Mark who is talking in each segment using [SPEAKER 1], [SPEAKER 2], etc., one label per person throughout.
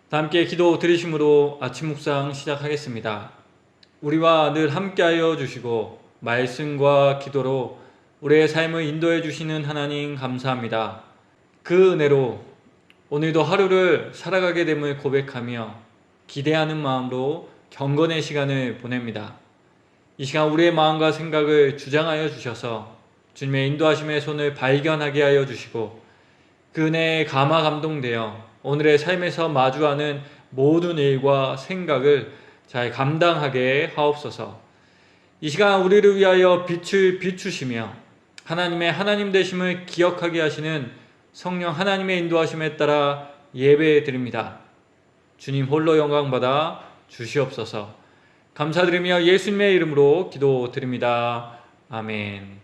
[SPEAKER 1] 다 함께 기도 드리심으로 아침 묵상 시작하겠습니다. 우리와 늘 함께하여 주시고 말씀과 기도로 우리의 삶을 인도해 주시는 하나님 감사합니다. 그 은혜로 오늘도 하루를 살아가게 됨을 고백하며 기대하는 마음으로 경건의 시간을 보냅니다. 이 시간 우리의 마음과 생각을 주장하여 주셔서 주님의 인도하심의 손을 발견하게 하여 주시고 그 은혜에 감화 감동되어 오늘의 삶에서 마주하는 모든 일과 생각을 잘 감당하게 하옵소서. 이 시간 우리를 위하여 빛을 비추시며 하나님의 하나님 되심을 기억하게 하시는 성령 하나님의 인도하심에 따라 예배 드립니다. 주님 홀로 영광 받아 주시옵소서. 감사드리며 예수님의 이름으로 기도드립니다. 아멘.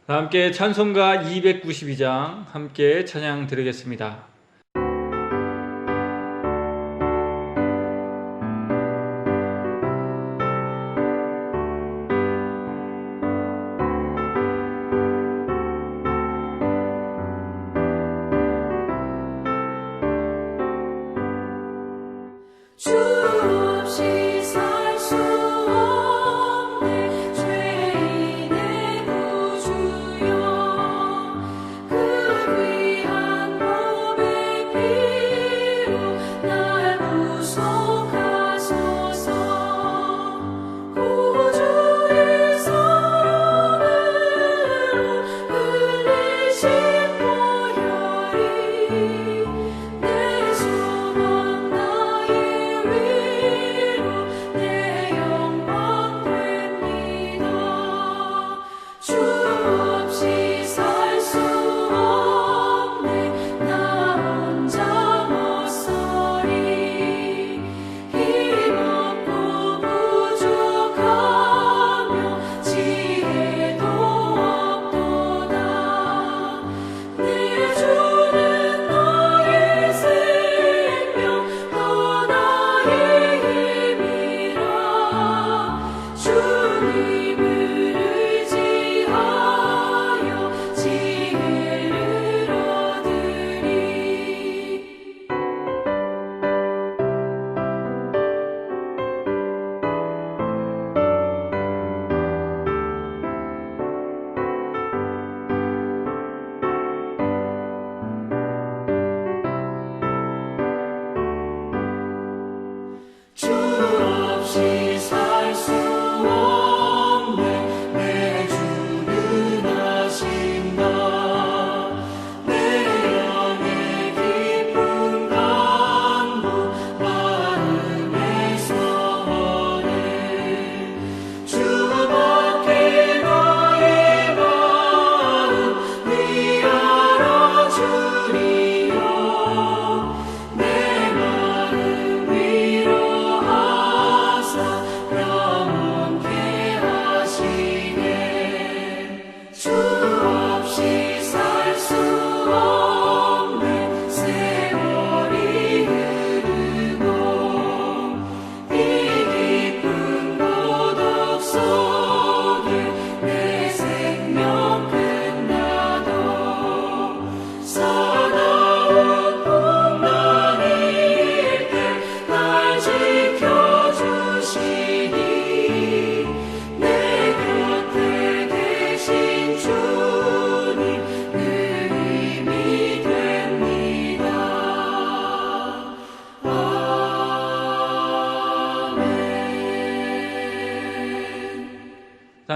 [SPEAKER 1] 함께 찬송가 292장 함께 찬양 드리겠습니다.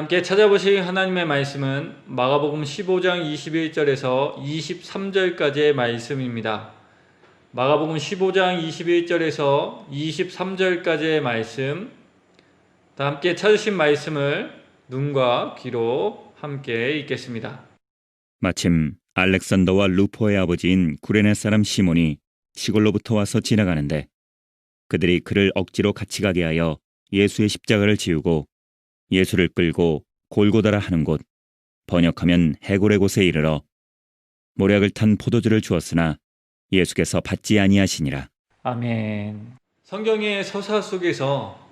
[SPEAKER 1] 함께 찾아보실 하나님의 말씀은 마가복음 15장 21절에서 23절까지의 말씀입니다. 마가복음 15장 21절에서 23절까지의 말씀, 다 함께 찾으신 말씀을 눈과 귀로 함께 읽겠습니다.
[SPEAKER 2] 마침 알렉산더와 루포의 아버지인 구레네 사람 시몬이 시골로부터 와서 지나가는데 그들이 그를 억지로 같이 가게 하여 예수의 십자가를 지우고 예수를 끌고 골고다라 하는 곳, 번역하면 해골의 곳에 이르러 모략을 탄 포도주를 주었으나 예수께서 받지 아니하시니라.
[SPEAKER 1] 아멘. 성경의 서사 속에서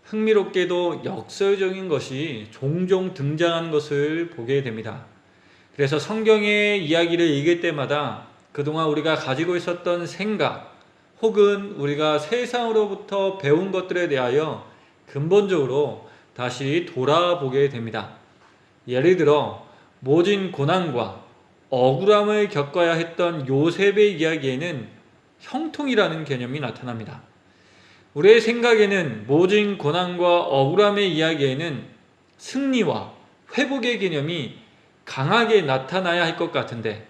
[SPEAKER 1] 흥미롭게도 역설적인 것이 종종 등장하는 것을 보게 됩니다. 그래서 성경의 이야기를 읽을 때마다 그동안 우리가 가지고 있었던 생각 혹은 우리가 세상으로부터 배운 것들에 대하여 근본적으로 다시 돌아보게 됩니다. 예를 들어 모진 고난과 억울함을 겪어야 했던 요셉의 이야기에는 형통이라는 개념이 나타납니다. 우리의 생각에는 모진 고난과 억울함의 이야기에는 승리와 회복의 개념이 강하게 나타나야 할 것 같은데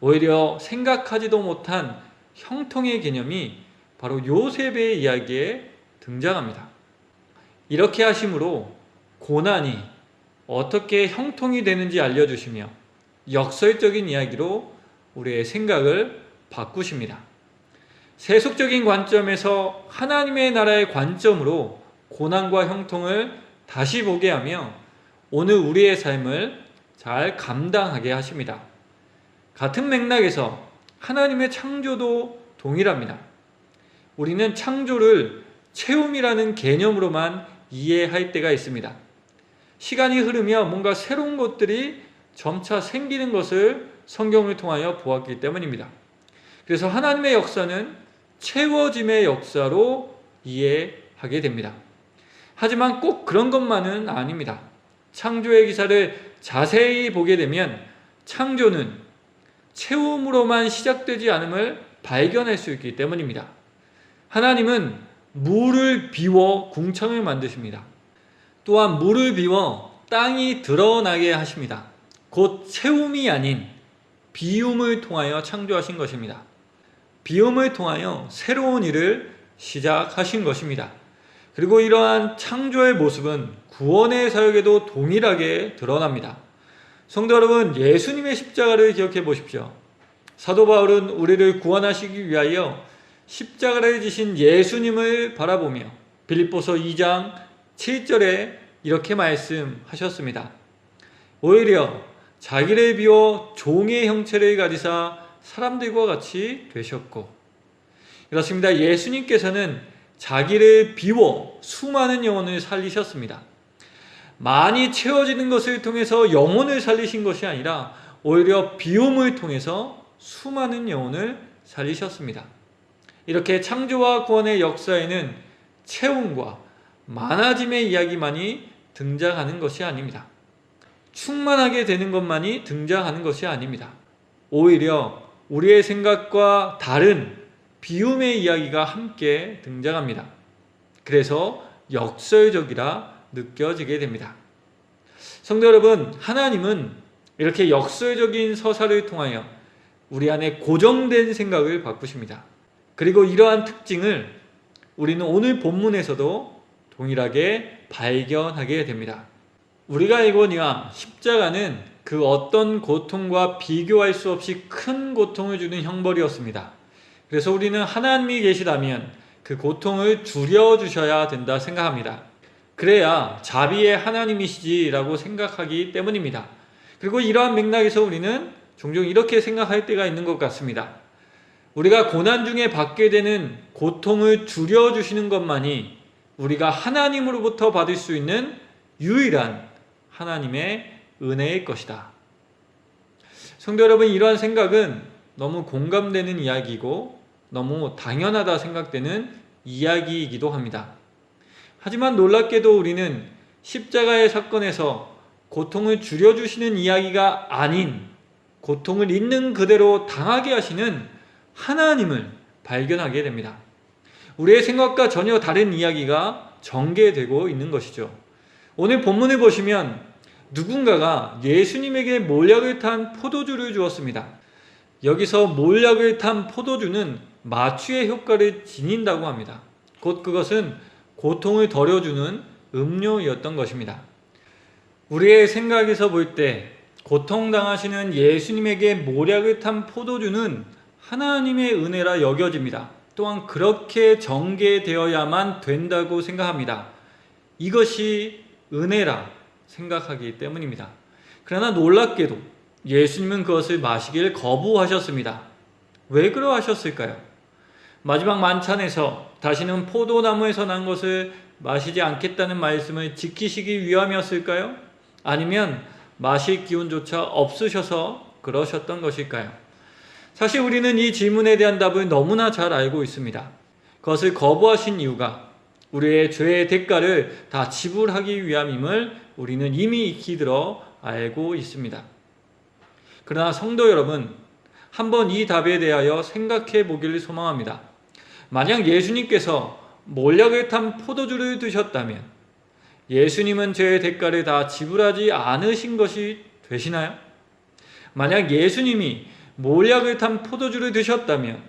[SPEAKER 1] 오히려 생각하지도 못한 형통의 개념이 바로 요셉의 이야기에 등장합니다. 이렇게 하심으로 고난이 어떻게 형통이 되는지 알려주시며 역설적인 이야기로 우리의 생각을 바꾸십니다. 세속적인 관점에서 하나님의 나라의 관점으로 고난과 형통을 다시 보게 하며 오늘 우리의 삶을 잘 감당하게 하십니다. 같은 맥락에서 하나님의 창조도 동일합니다. 우리는 창조를 체험이라는 개념으로만 이해할 때가 있습니다. 시간이 흐르며 뭔가 새로운 것들이 점차 생기는 것을 성경을 통하여 보았기 때문입니다. 그래서 하나님의 역사는 채워짐의 역사로 이해하게 됩니다. 하지만 꼭 그런 것만은 아닙니다. 창조의 기사를 자세히 보게 되면 창조는 채움으로만 시작되지 않음을 발견할 수 있기 때문입니다. 하나님은 물을 비워 궁창을 만드십니다. 또한 물을 비워 땅이 드러나게 하십니다. 곧 채움이 아닌 비움을 통하여 창조하신 것입니다. 비움을 통하여 새로운 일을 시작하신 것입니다. 그리고 이러한 창조의 모습은 구원의 사역에도 동일하게 드러납니다. 성도 여러분, 예수님의 십자가를 기억해 보십시오. 사도 바울은 우리를 구원하시기 위하여 십자가를 지신 예수님을 바라보며 빌립보서 2장 7절에 이렇게 말씀하셨습니다. 오히려 자기를 비워 종의 형체를 가지사 사람들과 같이 되셨고, 그렇습니다. 예수님께서는 자기를 비워 수많은 영혼을 살리셨습니다. 많이 채워지는 것을 통해서 영혼을 살리신 것이 아니라 오히려 비움을 통해서 수많은 영혼을 살리셨습니다. 이렇게 창조와 구원의 역사에는 채움과 많아짐의 이야기만이 등장하는 것이 아닙니다. 충만하게 되는 것만이 등장하는 것이 아닙니다. 오히려 우리의 생각과 다른 비움의 이야기가 함께 등장합니다. 그래서 역설적이라 느껴지게 됩니다. 성도 여러분, 하나님은 이렇게 역설적인 서사를 통하여 우리 안에 고정된 생각을 바꾸십니다. 그리고 이러한 특징을 우리는 오늘 본문에서도 동일하게 발견하게 됩니다. 우리가 알거니와 십자가는 그 어떤 고통과 비교할 수 없이 큰 고통을 주는 형벌이었습니다. 그래서 우리는 하나님이 계시다면 그 고통을 줄여주셔야 된다 생각합니다. 그래야 자비의 하나님이시지라고 생각하기 때문입니다. 그리고 이러한 맥락에서 우리는 종종 이렇게 생각할 때가 있는 것 같습니다. 우리가 고난 중에 받게 되는 고통을 줄여주시는 것만이 우리가 하나님으로부터 받을 수 있는 유일한 하나님의 은혜일 것이다. 성도 여러분, 이러한 생각은 너무 공감되는 이야기이고 너무 당연하다 생각되는 이야기이기도 합니다. 하지만 놀랍게도 우리는 십자가의 사건에서 고통을 줄여주시는 이야기가 아닌 고통을 있는 그대로 당하게 하시는 하나님을 발견하게 됩니다. 우리의 생각과 전혀 다른 이야기가 전개되고 있는 것이죠. 오늘 본문을 보시면 누군가가 예수님에게 몰약을 탄 포도주를 주었습니다. 여기서 몰약을 탄 포도주는 마취의 효과를 지닌다고 합니다. 곧 그것은 고통을 덜어주는 음료였던 것입니다. 우리의 생각에서 볼 때 고통당하시는 예수님에게 몰약을 탄 포도주는 하나님의 은혜라 여겨집니다. 또한 그렇게 전개되어야만 된다고 생각합니다. 이것이 은혜라 생각하기 때문입니다. 그러나 놀랍게도 예수님은 그것을 마시길 거부하셨습니다. 왜 그러하셨을까요? 마지막 만찬에서 다시는 포도나무에서 난 것을 마시지 않겠다는 말씀을 지키시기 위함이었을까요? 아니면 마실 기운조차 없으셔서 그러셨던 것일까요? 사실 우리는 이 질문에 대한 답을 너무나 잘 알고 있습니다. 그것을 거부하신 이유가 우리의 죄의 대가를 다 지불하기 위함임을 우리는 이미 익히 들어 알고 있습니다. 그러나 성도 여러분, 한번 이 답에 대하여 생각해 보기를 소망합니다. 만약 예수님께서 몰약을 탄 포도주를 드셨다면 예수님은 죄의 대가를 다 지불하지 않으신 것이 되시나요? 만약 예수님이 몰약을 탄 포도주를 드셨다면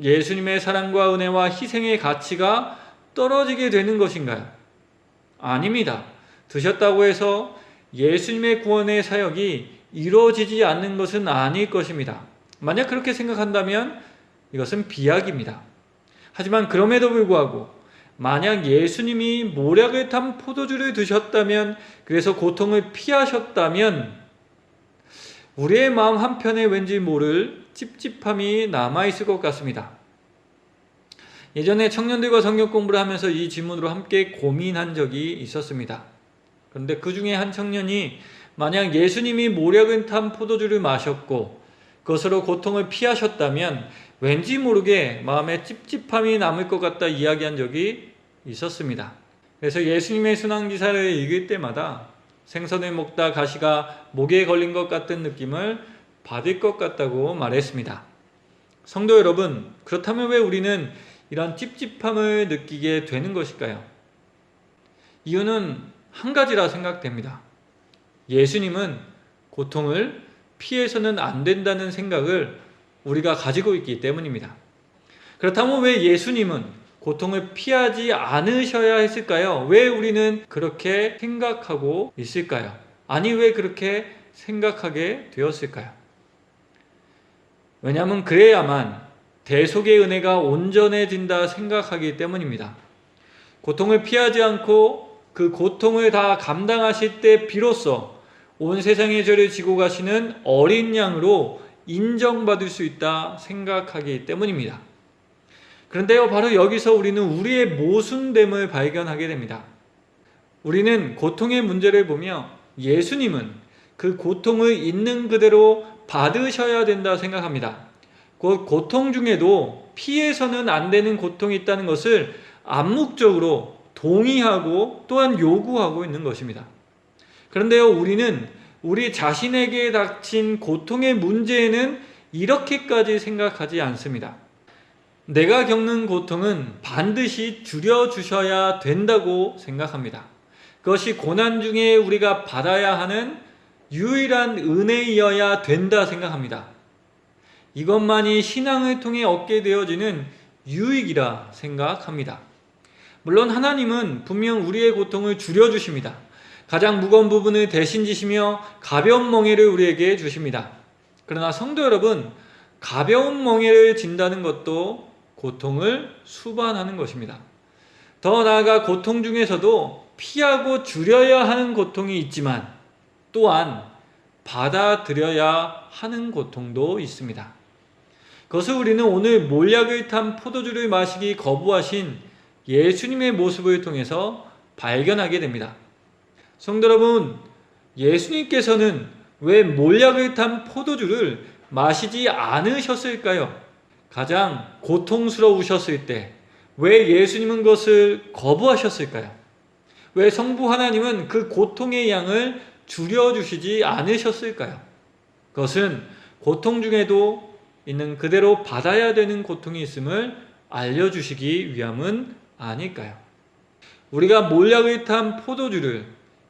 [SPEAKER 1] 예수님의 사랑과 은혜와 희생의 가치가 떨어지게 되는 것인가요? 아닙니다. 드셨다고 해서 예수님의 구원의 사역이 이루어지지 않는 것은 아닐 것입니다. 만약 그렇게 생각한다면 이것은 비약입니다. 하지만 그럼에도 불구하고 만약 예수님이 몰약을 탄 포도주를 드셨다면, 그래서 고통을 피하셨다면 우리의 마음 한편에 왠지 모를 찝찝함이 남아있을 것 같습니다. 예전에 청년들과 성경 공부를 하면서 이 질문으로 함께 고민한 적이 있었습니다. 그런데 그 중에 한 청년이 만약 예수님이 몰약을 탄 포도주를 마셨고 그것으로 고통을 피하셨다면 왠지 모르게 마음에 찝찝함이 남을 것 같다 이야기한 적이 있었습니다. 그래서 예수님의 순환기사를 읽을 때마다 생선을 먹다 가시가 목에 걸린 것 같은 느낌을 받을 것 같다고 말했습니다. 성도 여러분, 그렇다면 왜 우리는 이런 찝찝함을 느끼게 되는 것일까요? 이유는 한 가지라 생각됩니다. 예수님은 고통을 피해서는 안 된다는 생각을 우리가 가지고 있기 때문입니다. 그렇다면 왜 예수님은 고통을 피하지 않으셔야 했을까요? 왜 우리는 그렇게 생각하고 있을까요? 아니, 왜 그렇게 생각하게 되었을까요? 왜냐하면 그래야만 대속의 은혜가 온전해진다 생각하기 때문입니다. 고통을 피하지 않고 그 고통을 다 감당하실 때 비로소 온 세상의 죄를 지고 가시는 어린 양으로 인정받을 수 있다 생각하기 때문입니다. 그런데요, 바로 여기서 우리는 우리의 모순됨을 발견하게 됩니다. 우리는 고통의 문제를 보며 예수님은 그 고통을 있는 그대로 받으셔야 된다 생각합니다. 그 고통 중에도 피해서는 안 되는 고통이 있다는 것을 암묵적으로 동의하고 또한 요구하고 있는 것입니다. 그런데요, 우리는 우리 자신에게 닥친 고통의 문제에는 이렇게까지 생각하지 않습니다. 내가 겪는 고통은 반드시 줄여주셔야 된다고 생각합니다. 그것이 고난 중에 우리가 받아야 하는 유일한 은혜이어야 된다 생각합니다. 이것만이 신앙을 통해 얻게 되어지는 유익이라 생각합니다. 물론 하나님은 분명 우리의 고통을 줄여주십니다. 가장 무거운 부분을 대신 지시며 가벼운 멍에를 우리에게 주십니다. 그러나 성도 여러분, 가벼운 멍에를 진다는 것도 고통을 수반하는 것입니다. 더 나아가 고통 중에서도 피하고 줄여야 하는 고통이 있지만 또한 받아들여야 하는 고통도 있습니다. 그것을 우리는 오늘 몰약을 탄 포도주를 마시기 거부하신 예수님의 모습을 통해서 발견하게 됩니다. 성도 여러분, 예수님께서는 왜 몰약을 탄 포도주를 마시지 않으셨을까요? 가장 고통스러우셨을 때 왜 예수님은 그것을 거부하셨을까요? 왜 성부 하나님은 그 고통의 양을 줄여주시지 않으셨을까요? 그것은 고통 중에도 있는 그대로 받아야 되는 고통이 있음을 알려주시기 위함은 아닐까요? 우리가 몰약을 탄 포도주를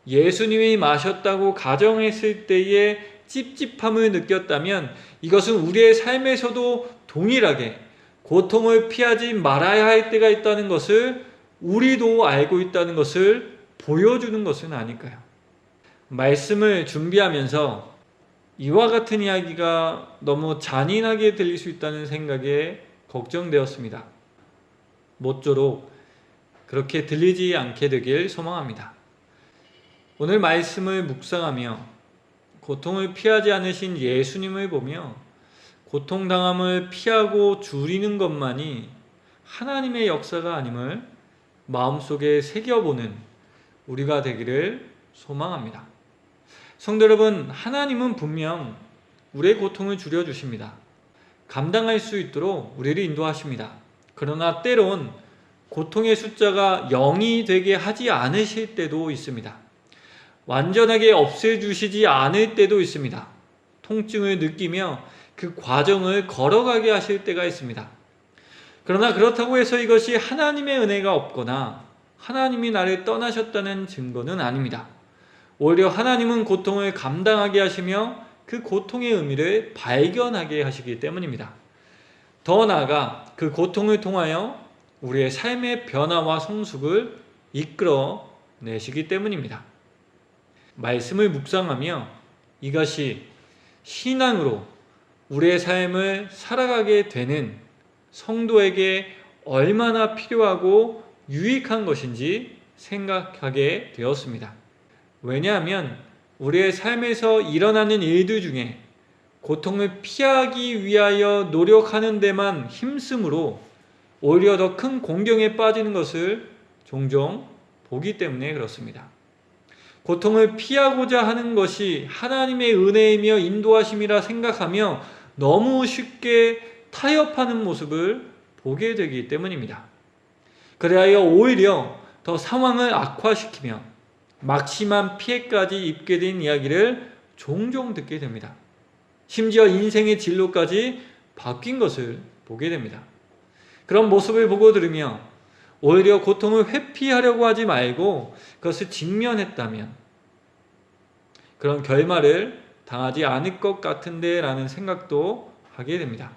[SPEAKER 1] 예수님이 마셨다고 가정했을 때의 찝찝함을 느꼈다면 이것은 우리의 삶에서도 동일하게 고통을 피하지 말아야 할 때가 있다는 것을 우리도 알고 있다는 것을 보여주는 것은 아닐까요? 말씀을 준비하면서 이와 같은 이야기가 너무 잔인하게 들릴 수 있다는 생각에 걱정되었습니다. 모쪼록 그렇게 들리지 않게 되길 소망합니다. 오늘 말씀을 묵상하며 고통을 피하지 않으신 예수님을 보며 고통당함을 피하고 줄이는 것만이 하나님의 역사가 아님을 마음속에 새겨보는 우리가 되기를 소망합니다. 성도 여러분, 하나님은 분명 우리의 고통을 줄여주십니다. 감당할 수 있도록 우리를 인도하십니다. 그러나 때론 고통의 숫자가 0이 되게 하지 않으실 때도 있습니다. 완전하게 없애주시지 않을 때도 있습니다. 통증을 느끼며 그 과정을 걸어가게 하실 때가 있습니다. 그러나 그렇다고 해서 이것이 하나님의 은혜가 없거나 하나님이 나를 떠나셨다는 증거는 아닙니다. 오히려 하나님은 고통을 감당하게 하시며 그 고통의 의미를 발견하게 하시기 때문입니다. 더 나아가 그 고통을 통하여 우리의 삶의 변화와 성숙을 이끌어 내시기 때문입니다. 말씀을 묵상하며 이것이 신앙으로 우리의 삶을 살아가게 되는 성도에게 얼마나 필요하고 유익한 것인지 생각하게 되었습니다. 왜냐하면 우리의 삶에서 일어나는 일들 중에 고통을 피하기 위하여 노력하는 데만 힘쓰므로 오히려 더 큰 공경에 빠지는 것을 종종 보기 때문에 그렇습니다. 고통을 피하고자 하는 것이 하나님의 은혜이며 인도하심이라 생각하며 너무 쉽게 타협하는 모습을 보게 되기 때문입니다. 그래야 오히려 더 상황을 악화시키며 막심한 피해까지 입게 된 이야기를 종종 듣게 됩니다. 심지어 인생의 진로까지 바뀐 것을 보게 됩니다. 그런 모습을 보고 들으며 오히려 고통을 회피하려고 하지 말고 그것을 직면했다면 그런 결말을 당하지 않을 것 같은데 라는 생각도 하게 됩니다.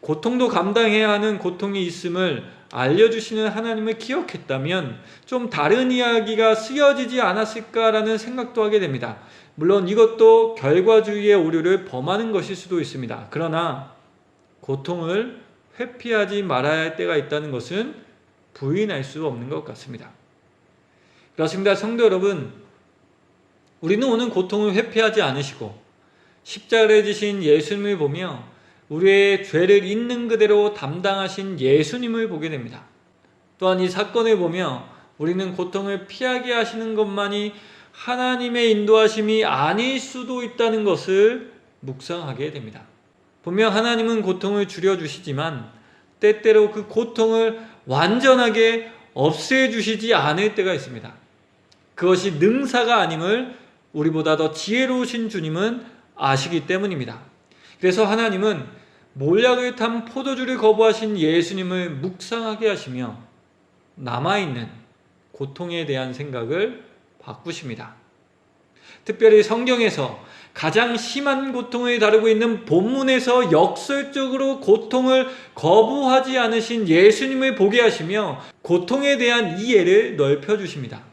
[SPEAKER 1] 고통도 감당해야 하는 고통이 있음을 알려주시는 하나님을 기억했다면 좀 다른 이야기가 쓰여지지 않았을까라는 생각도 하게 됩니다. 물론 이것도 결과주의의 오류를 범하는 것일 수도 있습니다. 그러나 고통을 회피하지 말아야 할 때가 있다는 것은 부인할 수 없는 것 같습니다. 그렇습니다. 성도 여러분, 우리는 오늘 고통을 회피하지 않으시고 십자가를 지신 예수님을 보며 우리의 죄를 있는 그대로 담당하신 예수님을 보게 됩니다. 또한 이 사건을 보며 우리는 고통을 피하게 하시는 것만이 하나님의 인도하심이 아닐 수도 있다는 것을 묵상하게 됩니다. 분명 하나님은 고통을 줄여주시지만 때때로 그 고통을 완전하게 없애주시지 않을 때가 있습니다. 그것이 능사가 아님을 우리보다 더 지혜로우신 주님은 아시기 때문입니다. 그래서 하나님은 몰약을 탄 포도주를 거부하신 예수님을 묵상하게 하시며 남아있는 고통에 대한 생각을 바꾸십니다. 특별히 성경에서 가장 심한 고통을 다루고 있는 본문에서 역설적으로 고통을 거부하지 않으신 예수님을 보게 하시며 고통에 대한 이해를 넓혀주십니다.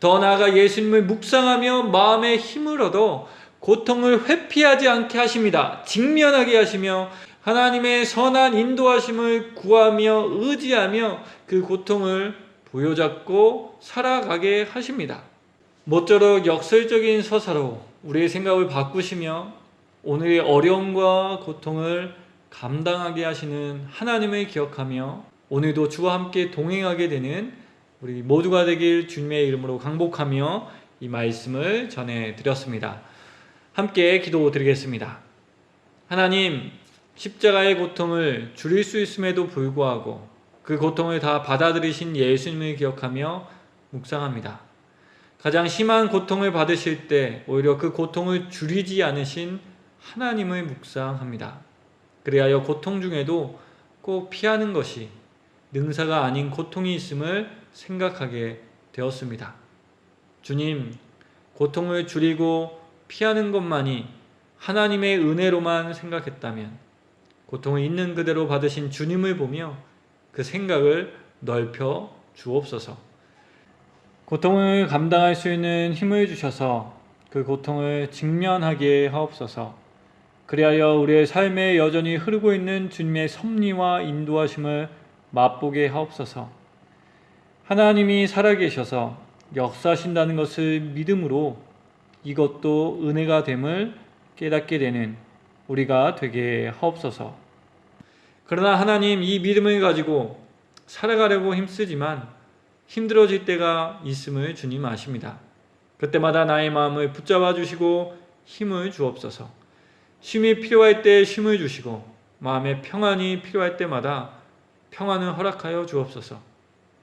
[SPEAKER 1] 더 나아가 예수님을 묵상하며 마음의 힘을 얻어 고통을 회피하지 않게 하십니다. 직면하게 하시며 하나님의 선한 인도하심을 구하며 의지하며 그 고통을 부여잡고 살아가게 하십니다. 모쪼록 역설적인 서사로 우리의 생각을 바꾸시며 오늘의 어려움과 고통을 감당하게 하시는 하나님을 기억하며 오늘도 주와 함께 동행하게 되는 우리 모두가 되길 주님의 이름으로 강복하며 이 말씀을 전해드렸습니다. 함께 기도드리겠습니다. 하나님, 십자가의 고통을 줄일 수 있음에도 불구하고 그 고통을 다 받아들이신 예수님을 기억하며 묵상합니다. 가장 심한 고통을 받으실 때 오히려 그 고통을 줄이지 않으신 하나님을 묵상합니다. 그리하여 고통 중에도 꼭 피하는 것이 능사가 아닌 고통이 있음을 생각하게 되었습니다. 주님, 고통을 줄이고 피하는 것만이 하나님의 은혜로만 생각했다면 고통을 있는 그대로 받으신 주님을 보며 그 생각을 넓혀 주옵소서. 고통을 감당할 수 있는 힘을 주셔서 그 고통을 직면하게 하옵소서. 그리하여 우리의 삶에 여전히 흐르고 있는 주님의 섭리와 인도하심을 맛보게 하옵소서. 하나님이 살아계셔서 역사하신다는 것을 믿음으로 이것도 은혜가 됨을 깨닫게 되는 우리가 되게 하옵소서. 그러나 하나님, 이 믿음을 가지고 살아가려고 힘쓰지만 힘들어질 때가 있음을 주님 아십니다. 그때마다 나의 마음을 붙잡아 주시고 힘을 주옵소서. 쉼이 필요할 때 쉼을 주시고 마음의 평안이 필요할 때마다 평안을 허락하여 주옵소서.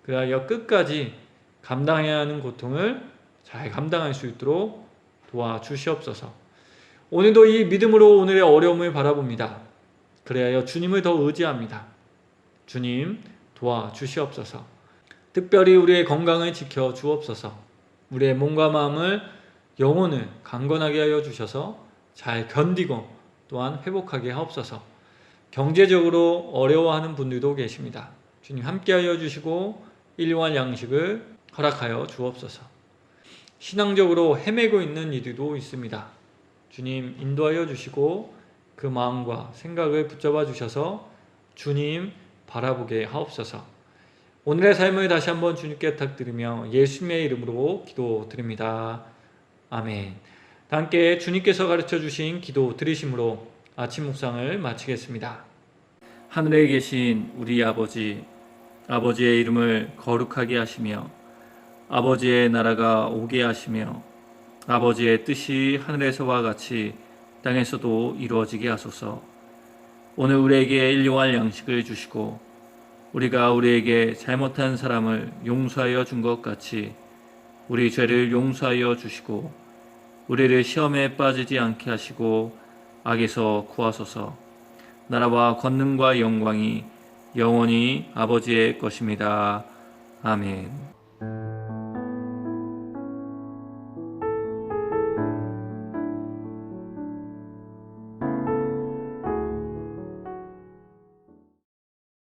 [SPEAKER 1] 그리하여 끝까지 감당해야 하는 고통을 잘 감당할 수 있도록 도와주시옵소서. 오늘도 이 믿음으로 오늘의 어려움을 바라봅니다. 그리하여 주님을 더 의지합니다. 주님 도와주시옵소서. 특별히 우리의 건강을 지켜 주옵소서. 우리의 몸과 마음을 영혼을 강건하게 하여 주셔서 잘 견디고 또한 회복하게 하옵소서. 경제적으로 어려워하는 분들도 계십니다. 주님 함께하여 주시고 일용할 양식을 허락하여 주옵소서. 신앙적으로 헤매고 있는 이들도 있습니다. 주님 인도하여 주시고 그 마음과 생각을 붙잡아 주셔서 주님 바라보게 하옵소서. 오늘의 삶을 다시 한번 주님께 부탁드리며 예수님의 이름으로 기도드립니다. 아멘. 다 함께 주님께서 가르쳐 주신 기도 들으심으로 아침 묵상을 마치겠습니다. 하늘에 계신 우리 아버지, 아버지의 이름을 거룩하게 하시며 아버지의 나라가 오게 하시며 아버지의 뜻이 하늘에서와 같이 땅에서도 이루어지게 하소서. 오늘 우리에게 일용할 양식을 주시고 우리가 우리에게 잘못한 사람을 용서하여 준 것 같이 우리 죄를 용서하여 주시고 우리를 시험에 빠지지 않게 하시고 악에서 구하소서. 나라와 권능과 영광이 영원히 아버지의 것입니다. 아멘.